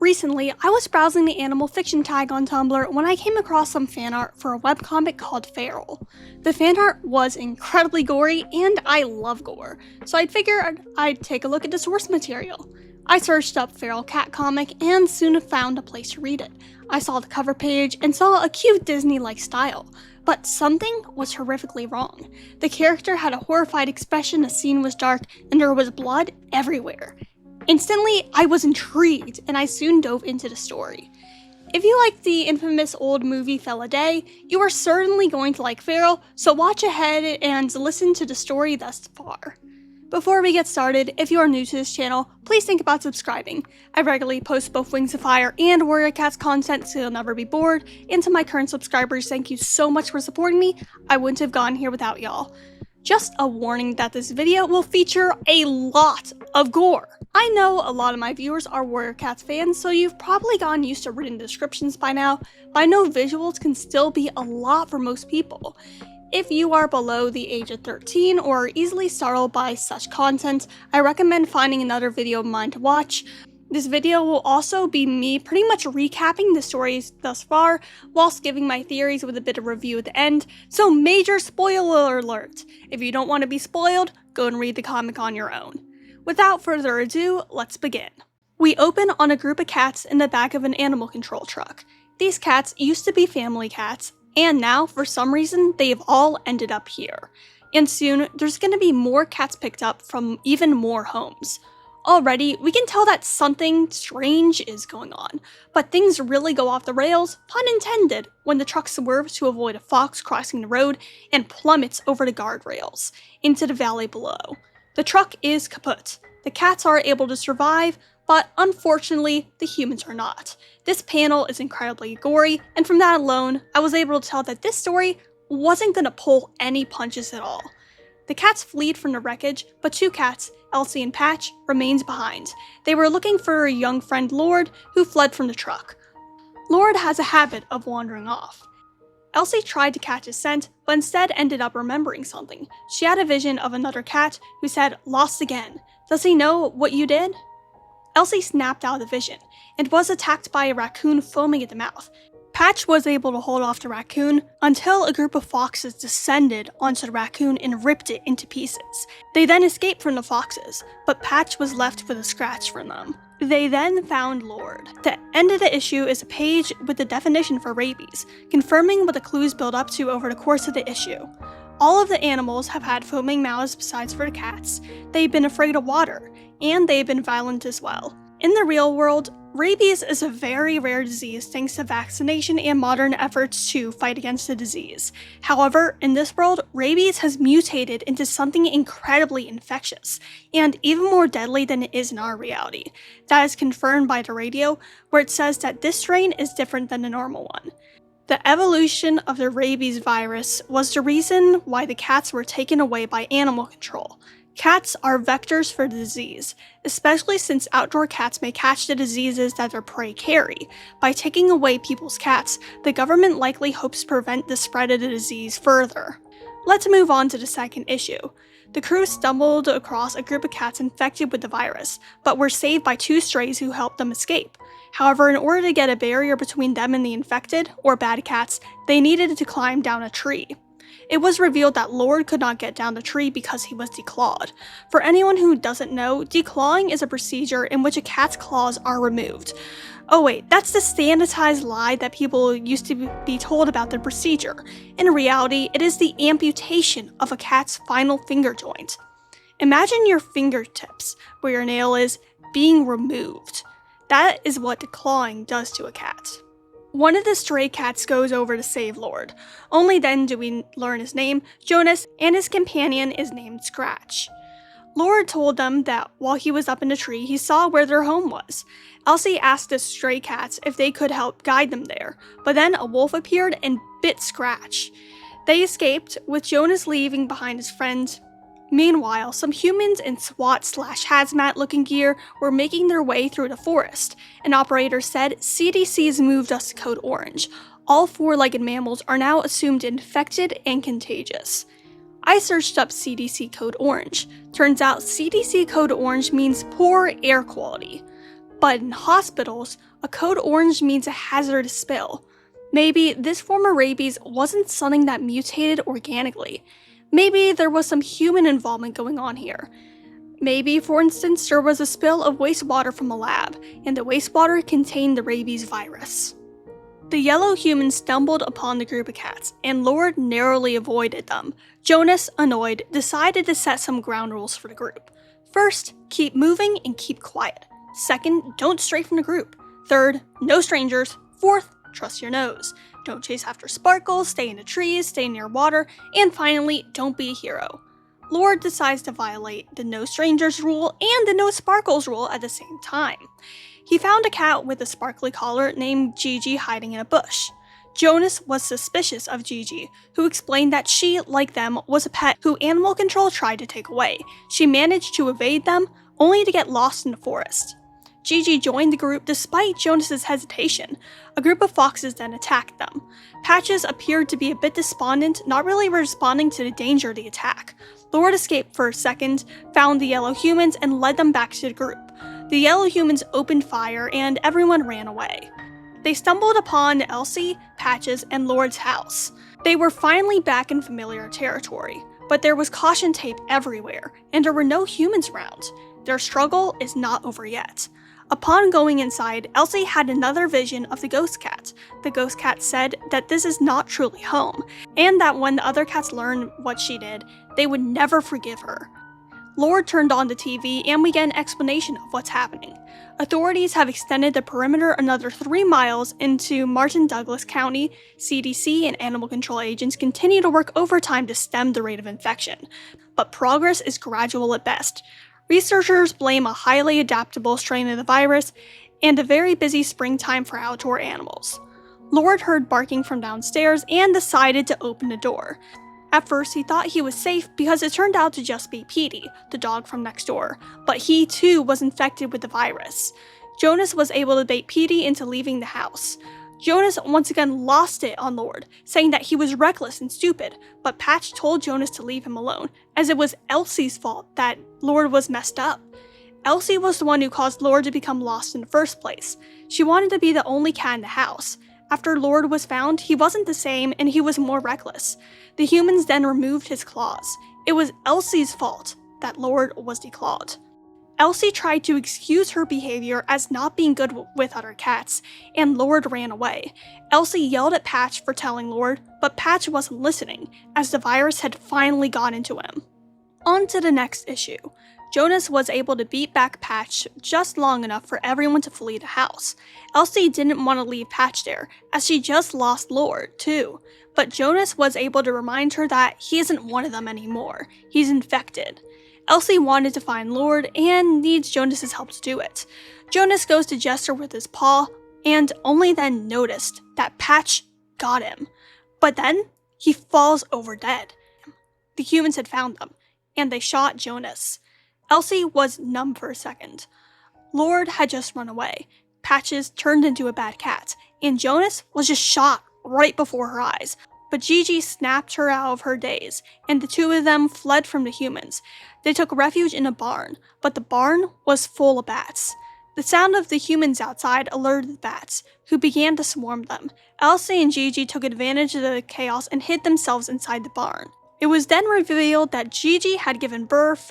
Recently, I was browsing the animal fiction tag on Tumblr when I came across some fan art for a webcomic called Feral. The fan art was incredibly gory, and I love gore, so I figured I'd take a look at the source material. I searched up Feral Cat Comic and soon found a place to read it. I saw the cover page and saw a cute Disney-like style, but something was horrifically wrong. The character had a horrified expression, the scene was dark, and there was blood everywhere. Instantly, I was intrigued, and I soon dove into the story. If you like the infamous old movie Fella Day, you are certainly going to like Feral, so watch ahead and listen to the story thus far. Before we get started, if you are new to this channel, please think about subscribing. I regularly post both Wings of Fire and Warrior Cats content so you'll never be bored, and to my current subscribers, thank you so much for supporting me. I wouldn't have gotten here without y'all. Just a warning that this video will feature a lot of gore. I know a lot of my viewers are Warrior Cats fans, so you've probably gotten used to written descriptions by now, but I know visuals can still be a lot for most people. If you are below the age of 13 or are easily startled by such content, I recommend finding another video of mine to watch. This video will also be me pretty much recapping the stories thus far, whilst giving my theories with a bit of review at the end, so major spoiler alert! If you don't want to be spoiled, go and read the comic on your own. Without further ado, let's begin. We open on a group of cats in the back of an animal control truck. These cats used to be family cats, and now, for some reason, they've all ended up here. And soon, there's gonna be more cats picked up from even more homes. Already, we can tell that something strange is going on, but things really go off the rails, pun intended, when the truck swerves to avoid a fox crossing the road and plummets over the guardrails, into the valley below. The truck is kaput. The cats are able to survive, but unfortunately, the humans are not. This panel is incredibly gory, and from that alone, I was able to tell that this story wasn't gonna pull any punches at all. The cats fled from the wreckage, but two cats, Elsie and Patch, remained behind. They were looking for a young friend Lord, who fled from the truck. Lord has a habit of wandering off. Elsie tried to catch his scent, but instead ended up remembering something. She had a vision of another cat who said, "Lost again. Does he know what you did?" Elsie snapped out of the vision, and was attacked by a raccoon foaming at the mouth. Patch was able to hold off the raccoon until a group of foxes descended onto the raccoon and ripped it into pieces. They then escaped from the foxes, but Patch was left with a scratch from them. They then found Lord. The end of the issue is a page with the definition for rabies, confirming what the clues build up to over the course of the issue. All of the animals have had foaming mouths besides for the cats, they've been afraid of water, and they've been violent as well. In the real world, rabies is a very rare disease thanks to vaccination and modern efforts to fight against the disease. However, in this world, rabies has mutated into something incredibly infectious, and even more deadly than it is in our reality. That is confirmed by the radio, where it says that this strain is different than the normal one. The evolution of the rabies virus was the reason why the cats were taken away by animal control. Cats are vectors for the disease, especially since outdoor cats may catch the diseases that their prey carry. By taking away people's cats, the government likely hopes to prevent the spread of the disease further. Let's move on to the second issue. The crew stumbled across a group of cats infected with the virus, but were saved by two strays who helped them escape. However, in order to get a barrier between them and the infected, or bad cats, they needed to climb down a tree. It was revealed that Lord could not get down the tree because he was declawed. For anyone who doesn't know, declawing is a procedure in which a cat's claws are removed. Oh wait, that's the sanitized lie that people used to be told about the procedure. In reality, it is the amputation of a cat's final finger joint. Imagine your fingertips, where your nail is, being removed. That is what declawing does to a cat. One of the stray cats goes over to save Lord. Only then do we learn his name, Jonas, and his companion is named Scratch. Lord told them that while he was up in the tree, he saw where their home was. Elsie asked the stray cats if they could help guide them there, but then a wolf appeared and bit Scratch. They escaped, with Jonas leaving behind his friend. Meanwhile, some humans in SWAT/hazmat looking gear were making their way through the forest. An operator said, "CDC's moved us to code orange. All four-legged mammals are now assumed infected and contagious." I searched up CDC code orange. Turns out CDC code orange means poor air quality. But in hospitals, a code orange means a hazardous spill. Maybe this form of rabies wasn't something that mutated organically. Maybe there was some human involvement going on here. Maybe, for instance, there was a spill of wastewater from a lab, and the wastewater contained the rabies virus. The yellow humans stumbled upon the group of cats, and Lord narrowly avoided them. Jonas, annoyed, decided to set some ground rules for the group. First, keep moving and keep quiet. Second, don't stray from the group. Third, no strangers. Fourth, trust your nose. Don't chase after sparkles, stay in the trees, stay near water, and finally, don't be a hero. Lord decides to violate the no strangers rule and the no sparkles rule at the same time. He found a cat with a sparkly collar named Gigi hiding in a bush. Jonas was suspicious of Gigi, who explained that she, like them, was a pet who animal control tried to take away. She managed to evade them, only to get lost in the forest. Gigi joined the group despite Jonas's hesitation. A group of foxes then attacked them. Patches appeared to be a bit despondent, not really responding to the danger of the attack. Lord escaped for a second, found the yellow humans, and led them back to the group. The yellow humans opened fire, and everyone ran away. They stumbled upon Elsie, Patches, and Lord's house. They were finally back in familiar territory, but there was caution tape everywhere, and there were no humans around. Their struggle is not over yet. Upon going inside, Elsie had another vision of the ghost cat. The ghost cat said that this is not truly home, and that when the other cats learned what she did, they would never forgive her. Lord turned on the TV and we get an explanation of what's happening. Authorities have extended the perimeter another 3 miles into Martin Douglas County. CDC and animal control agents continue to work overtime to stem the rate of infection, but progress is gradual at best. Researchers blame a highly adaptable strain of the virus and a very busy springtime for outdoor animals. Lord heard barking from downstairs and decided to open the door. At first, he thought he was safe because it turned out to just be Petey, the dog from next door, but he too was infected with the virus. Jonas was able to bait Petey into leaving the house. Jonas once again lost it on Lord, saying that he was reckless and stupid, but Patch told Jonas to leave him alone, as it was Elsie's fault that Lord was messed up. Elsie was the one who caused Lord to become lost in the first place. She wanted to be the only cat in the house. After Lord was found, he wasn't the same and he was more reckless. The humans then removed his claws. It was Elsie's fault that Lord was declawed. Elsie tried to excuse her behavior as not being good with other cats, and Lord ran away. Elsie yelled at Patch for telling Lord, but Patch wasn't listening, as the virus had finally got into him. On to the next issue. Jonas was able to beat back Patch just long enough for everyone to flee the house. Elsie didn't want to leave Patch there, as she just lost Lord, too. But Jonas was able to remind her that he isn't one of them anymore. He's infected. Elsie wanted to find Lord and needs Jonas's help to do it. Jonas goes to gesture with his paw and only then noticed that Patch got him. But then he falls over dead. The humans had found them, and they shot Jonas. Elsie was numb for a second. Lord had just run away. Patches turned into a bad cat, and Jonas was just shot right before her eyes. But Gigi snapped her out of her daze, and the two of them fled from the humans. They took refuge in a barn, but the barn was full of bats. The sound of the humans outside alerted the bats, who began to swarm them. Elsie and Gigi took advantage of the chaos and hid themselves inside the barn. It was then revealed that Gigi had given birth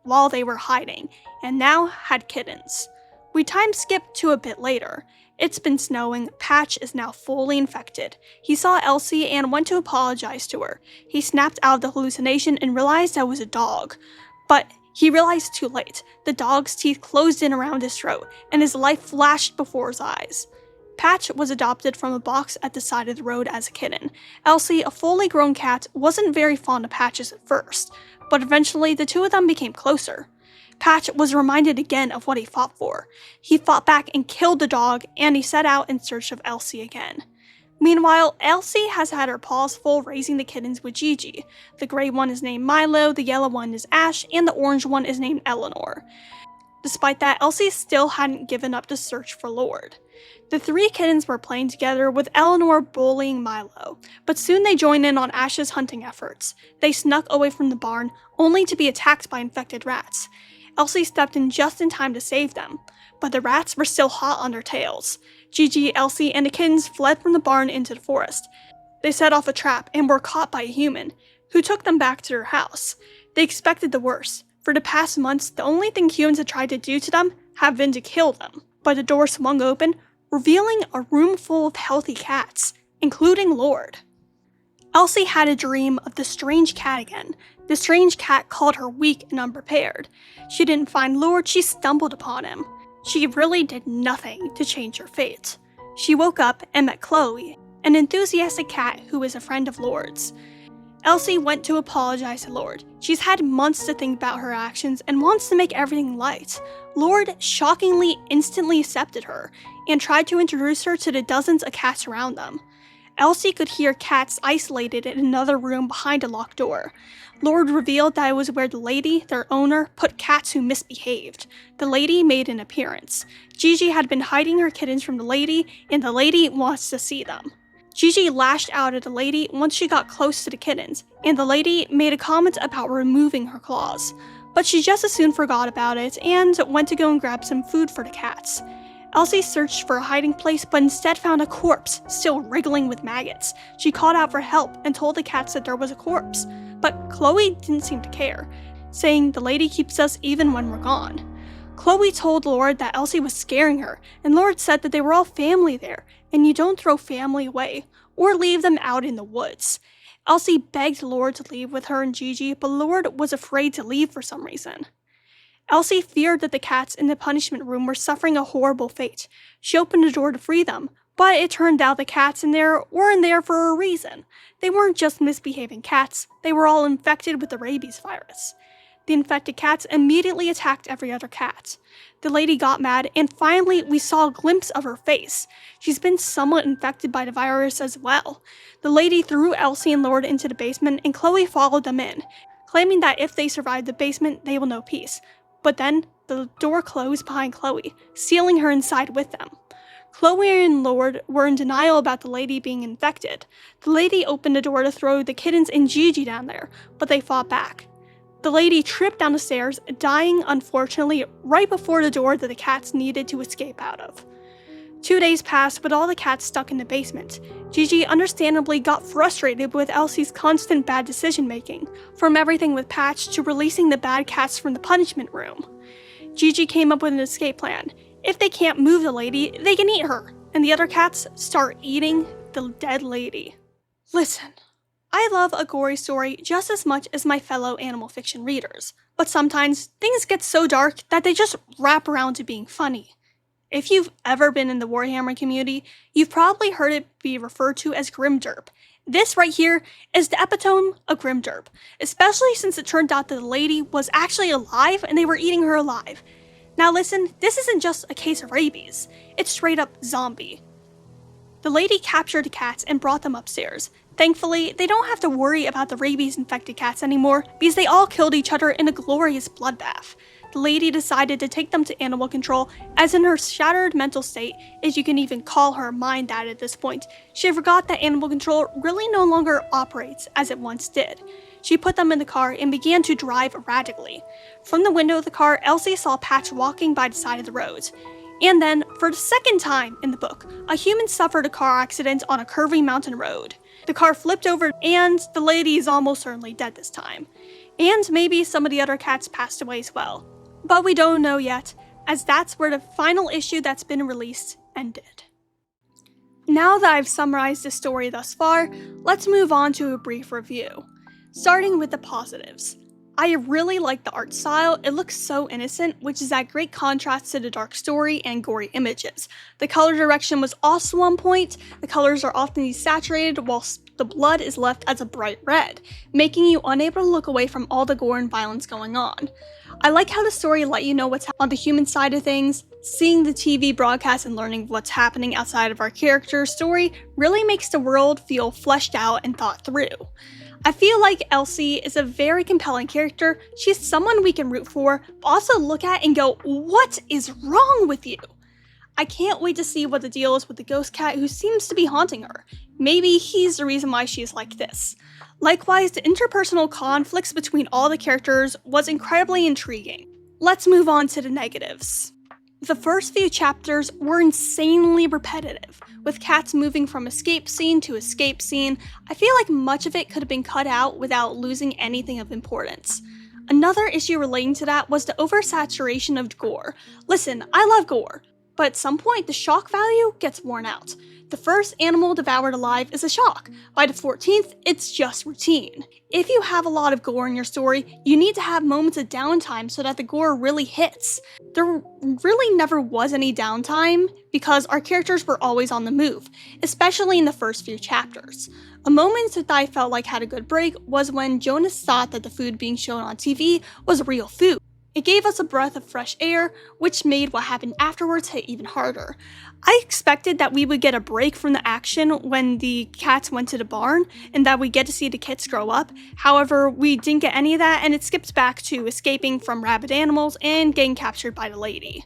while they were hiding, and now had kittens. We time skip to a bit later. It's been snowing. Patch is now fully infected. He saw Elsie and went to apologize to her. He snapped out of the hallucination and realized that it was a dog. But he realized too late. The dog's teeth closed in around his throat, and his life flashed before his eyes. Patch was adopted from a box at the side of the road as a kitten. Elsie, a fully grown cat, wasn't very fond of Patches at first, but eventually the two of them became closer. Patch was reminded again of what he fought for. He fought back and killed the dog, and he set out in search of Elsie again. Meanwhile, Elsie has had her paws full raising the kittens with Gigi. The gray one is named Milo, the yellow one is Ash, and the orange one is named Eleanor. Despite that, Elsie still hadn't given up the search for Lord. The three kittens were playing together, with Eleanor bullying Milo, but soon they joined in on Ash's hunting efforts. They snuck away from the barn, only to be attacked by infected rats. Elsie stepped in just in time to save them, but the rats were still hot on their tails. Gigi, Elsie, and the kittens fled from the barn into the forest. They set off a trap and were caught by a human, who took them back to their house. They expected the worst. For the past months, the only thing humans had tried to do to them have been to kill them. But the door swung open, revealing a room full of healthy cats, including Lord. Elsie had a dream of the strange cat again. The strange cat called her weak and unprepared. She didn't find Lord, she stumbled upon him. She really did nothing to change her fate. She woke up and met Chloe, an enthusiastic cat who was a friend of Lord's. Elsie went to apologize to Lord. She's had months to think about her actions and wants to make everything right. Lord shockingly instantly accepted her and tried to introduce her to the dozens of cats around them. Elsie could hear cats isolated in another room behind a locked door. Lord revealed that it was where the lady, their owner, put cats who misbehaved. The lady made an appearance. Gigi had been hiding her kittens from the lady, and the lady wants to see them. Gigi lashed out at the lady once she got close to the kittens, and the lady made a comment about removing her claws. But she just as soon forgot about it and went to go and grab some food for the cats. Elsie searched for a hiding place but instead found a corpse, still wriggling with maggots. She called out for help and told the cats that there was a corpse, but Chloe didn't seem to care, saying the lady keeps us even when we're gone. Chloe told Lord that Elsie was scaring her, and Lord said that they were all family there, and you don't throw family away, or leave them out in the woods. Elsie begged Lord to leave with her and Gigi, but Lord was afraid to leave for some reason. Elsie feared that the cats in the punishment room were suffering a horrible fate. She opened the door to free them, but it turned out the cats in there were in there for a reason. They weren't just misbehaving cats, they were all infected with the rabies virus. The infected cats immediately attacked every other cat. The lady got mad, and finally we saw a glimpse of her face. She's been somewhat infected by the virus as well. The lady threw Elsie and Lord into the basement, and Chloe followed them in, claiming that if they survive the basement, they will know peace. But then, the door closed behind Chloe, sealing her inside with them. Chloe and Lord were in denial about the lady being infected. The lady opened the door to throw the kittens and Gigi down there, but they fought back. The lady tripped down the stairs, dying unfortunately right before the door that the cats needed to escape out of. 2 days passed with all the cats stuck in the basement. Gigi understandably got frustrated with Elsie's constant bad decision making, from everything with Patch to releasing the bad cats from the punishment room. Gigi came up with an escape plan. If they can't move the lady, they can eat her, and the other cats start eating the dead lady. Listen, I love a gory story just as much as my fellow animal fiction readers, but sometimes things get so dark that they just wrap around to being funny. If you've ever been in the Warhammer community, you've probably heard it be referred to as grimderp. This right here is the epitome of grimderp, especially since it turned out that the lady was actually alive and they were eating her alive. Now listen, this isn't just a case of rabies, it's straight up zombie. The lady captured the cats and brought them upstairs. Thankfully, they don't have to worry about the rabies-infected cats anymore because they all killed each other in a glorious bloodbath. The lady decided to take them to animal control, as in her shattered mental state, if you can even call her mind that at this point, she forgot that animal control really no longer operates as it once did. She put them in the car and began to drive erratically. From the window of the car, Elsie saw Patch walking by the side of the road. And then, for the second time in the book, a human suffered a car accident on a curvy mountain road. The car flipped over and the lady is almost certainly dead this time. And maybe some of the other cats passed away as well. But we don't know yet, as that's where the final issue that's been released ended. Now that I've summarized the story thus far, let's move on to a brief review. Starting with the positives. I really like the art style. It looks so innocent, which is at great contrast to the dark story and gory images. The color direction was also on point. The colors are often desaturated whilst the blood is left as a bright red, making you unable to look away from all the gore and violence going on. I like how the story let you know what's on the human side of things. Seeing the TV broadcast and learning what's happening outside of our character's story really makes the world feel fleshed out and thought through. I feel like Elsie is a very compelling character. She's someone we can root for, but also look at and go, what is wrong with you? I can't wait to see what the deal is with the ghost cat who seems to be haunting her. Maybe he's the reason why she's like this. Likewise, the interpersonal conflicts between all the characters was incredibly intriguing. Let's move on to the negatives. The first few chapters were insanely repetitive, with cats moving from escape scene to escape scene. I feel like much of it could have been cut out without losing anything of importance. Another issue relating to that was the oversaturation of gore. Listen, I love gore, but at some point the shock value gets worn out. The first animal devoured alive is a shock. By the 14th, it's just routine. If you have a lot of gore in your story, you need to have moments of downtime so that the gore really hits. There really never was any downtime because our characters were always on the move, especially in the first few chapters. A moment that I felt like had a good break was when Jonas thought that the food being shown on TV was real food. It gave us a breath of fresh air, which made what happened afterwards hit even harder. I expected that we would get a break from the action when the cats went to the barn, and that we get to see the kids grow up. However, we didn't get any of that, and it skips back to escaping from rabid animals and getting captured by the lady.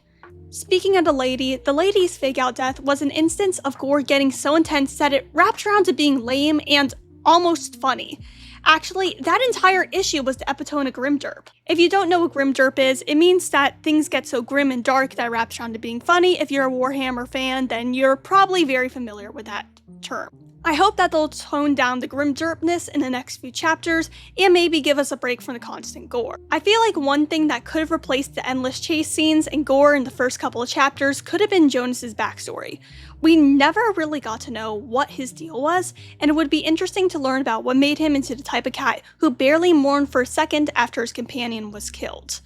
Speaking of the lady's fake-out death was an instance of gore getting so intense that it wrapped around to being lame and almost funny. Actually, that entire issue was the epitome of grimderp. If you don't know what grimderp is, it means that things get so grim and dark that it wraps around to being funny. If you're a Warhammer fan, then you're probably very familiar with that term. I hope that they'll tone down the grimderpness in the next few chapters and maybe give us a break from the constant gore. I feel like one thing that could have replaced the endless chase scenes and gore in the first couple of chapters could have been Jonas's backstory. We never really got to know what his deal was, and it would be interesting to learn about what made him into the type of cat who barely mourned for a second after his companion was killed.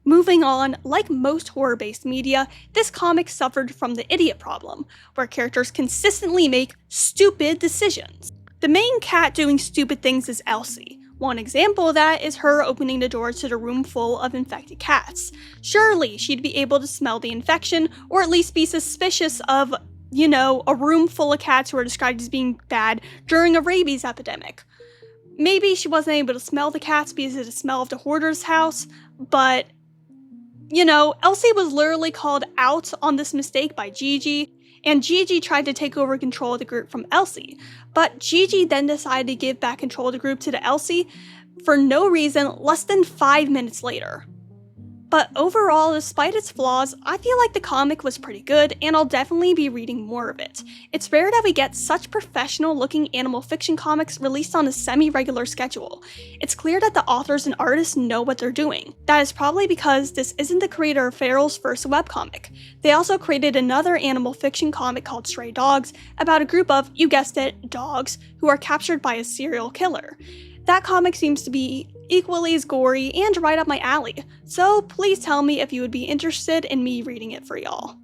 Moving on, like most horror-based media, this comic suffered from the idiot problem, where characters consistently make stupid decisions. The main cat doing stupid things is Elsie. One example of that is her opening the door to the room full of infected cats. Surely she'd be able to smell the infection, or at least be suspicious of, a room full of cats who are described as being bad during a rabies epidemic. Maybe she wasn't able to smell the cats because of the smell of the hoarder's house, but Elsie was literally called out on this mistake by Gigi, and Gigi tried to take over control of the group from Elsie, but Gigi then decided to give back control of the group to Elsie for no reason less than 5 minutes later. But overall, despite its flaws, I feel like the comic was pretty good, and I'll definitely be reading more of it. It's rare that we get such professional-looking animal fiction comics released on a semi-regular schedule. It's clear that the authors and artists know what they're doing. That is probably because this isn't the creator of Farrell's first webcomic. They also created another animal fiction comic called Stray Dogs, about a group of, you guessed it, dogs, who are captured by a serial killer. That comic seems to be equally as gory and right up my alley, so please tell me if you would be interested in me reading it for y'all.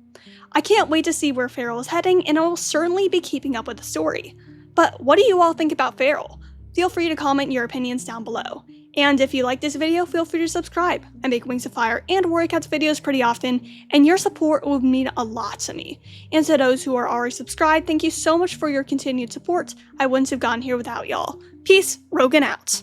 I can't wait to see where Farrell is heading, and I will certainly be keeping up with the story. But what do you all think about Farrell? Feel free to comment your opinions down below. And if you like this video, feel free to subscribe. I make Wings of Fire and Warrior Cats videos pretty often, and your support would mean a lot to me. And to those who are already subscribed, thank you so much for your continued support. I wouldn't have gotten here without y'all. Peace, Rogan out.